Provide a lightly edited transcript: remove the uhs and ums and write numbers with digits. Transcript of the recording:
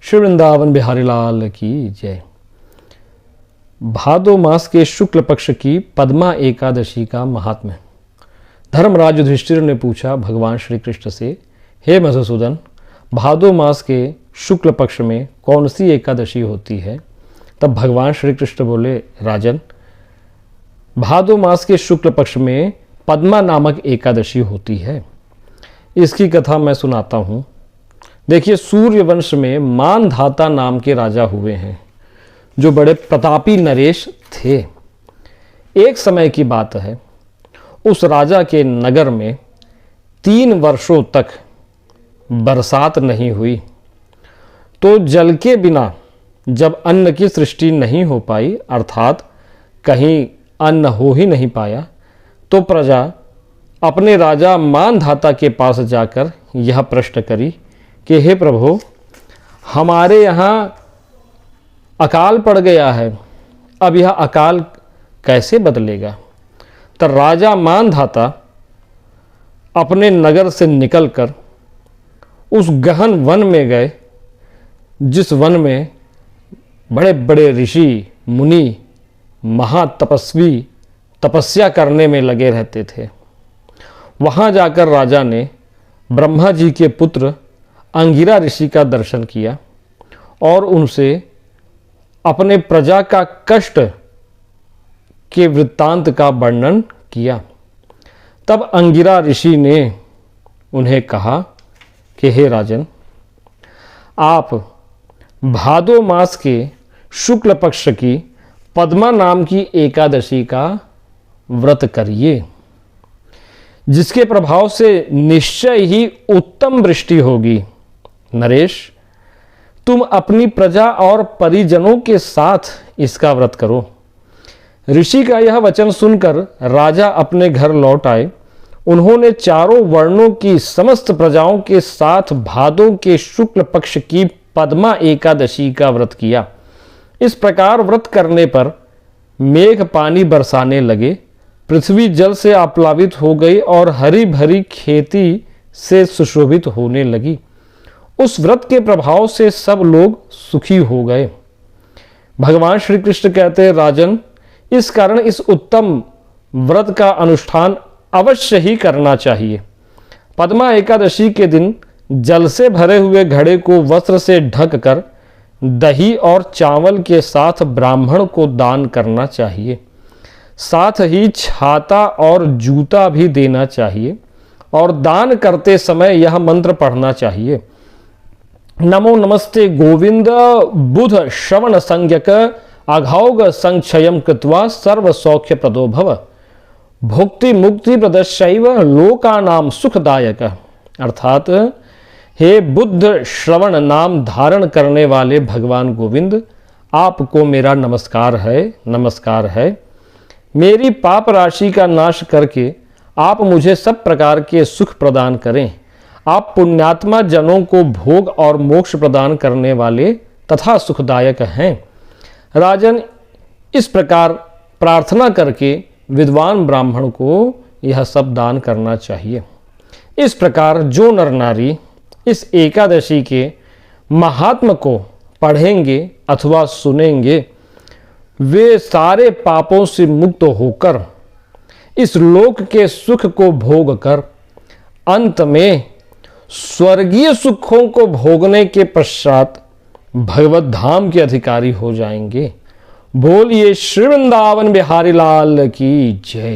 श्री वृंदावन बिहारी लाल की जय। भादो मास के शुक्ल पक्ष की पद्मा एकादशी का महात्म्य। धर्मराज युधिष्ठिर ने पूछा भगवान श्री कृष्ण से, हे मधुसूदन, भादो मास के शुक्ल पक्ष में कौन सी एकादशी होती है? तब भगवान श्री कृष्ण बोले, राजन, भादो मास के शुक्ल पक्ष में पद्मा नामक एकादशी होती है। इसकी कथा मैं सुनाता हूँ। देखिए, सूर्यवंश में मानधाता नाम के राजा हुए हैं जो बड़े प्रतापी नरेश थे। एक समय की बात है, उस राजा के नगर में 3 वर्षों तक बरसात नहीं हुई। तो जल के बिना जब अन्न की सृष्टि नहीं हो पाई, अर्थात कहीं अन्न हो ही नहीं पाया, तो प्रजा अपने राजा मानधाता के पास जाकर यह प्रश्न करी कि हे प्रभु, हमारे यहाँ अकाल पड़ गया है, अब यह अकाल कैसे बदलेगा? तो राजा मानधाता अपने नगर से निकलकर उस गहन वन में गए, जिस वन में बड़े बड़े ऋषि मुनि महातपस्वी तपस्या करने में लगे रहते थे। वहाँ जाकर राजा ने ब्रह्मा जी के पुत्र अंगिरा ऋषि का दर्शन किया और उनसे अपने प्रजा का कष्ट के वृत्तांत का वर्णन किया। तब अंगिरा ऋषि ने उन्हें कहा कि हे राजन, आप भादो मास के शुक्ल पक्ष की पद्मा नाम की एकादशी का व्रत करिए, जिसके प्रभाव से निश्चय ही उत्तम वृष्टि होगी। नरेश, तुम अपनी प्रजा और परिजनों के साथ इसका व्रत करो। ऋषि का यह वचन सुनकर राजा अपने घर लौट आए। उन्होंने चारों वर्णों की समस्त प्रजाओं के साथ भादों के शुक्ल पक्ष की पद्मा एकादशी का व्रत किया। इस प्रकार व्रत करने पर मेघ पानी बरसाने लगे, पृथ्वी जल से आप्लावित हो गई और हरी भरी खेती से सुशोभित होने लगी। उस व्रत के प्रभाव से सब लोग सुखी हो गए। भगवान श्री कृष्ण कहते हैं, राजन, इस कारण इस उत्तम व्रत का अनुष्ठान अवश्य ही करना चाहिए। पद्मा एकादशी के दिन जल से भरे हुए घड़े को वस्त्र से ढककर दही और चावल के साथ ब्राह्मण को दान करना चाहिए। साथ ही छाता और जूता भी देना चाहिए और दान करते समय यह मंत्र पढ़ना चाहिए, नमो नमस्ते गोविंद बुध श्रवण संज्ञक अघौग संक्षयम कृत्वा सर्व सौख्य प्रदो भव भुक्ति मुक्ति प्रदशैव लोकानाम सुखदायक। अर्थात, हे बुद्ध श्रवण नाम धारण करने वाले भगवान गोविंद, आपको मेरा नमस्कार है, नमस्कार है। मेरी पाप राशि का नाश करके आप मुझे सब प्रकार के सुख प्रदान करें। आप पुण्यात्मा जनों को भोग और मोक्ष प्रदान करने वाले तथा सुखदायक हैं। राजन, इस प्रकार प्रार्थना करके विद्वान ब्राह्मण को यह सब दान करना चाहिए। इस प्रकार जो नर नारी इस एकादशी के महात्म को पढ़ेंगे अथवा सुनेंगे, वे सारे पापों से मुक्त होकर इस लोक के सुख को भोग कर अंत में स्वर्गीय सुखों को भोगने के पश्चात भगवत धाम के अधिकारी हो जाएंगे। बोलिए श्री वृंदावन बिहारी लाल की जय।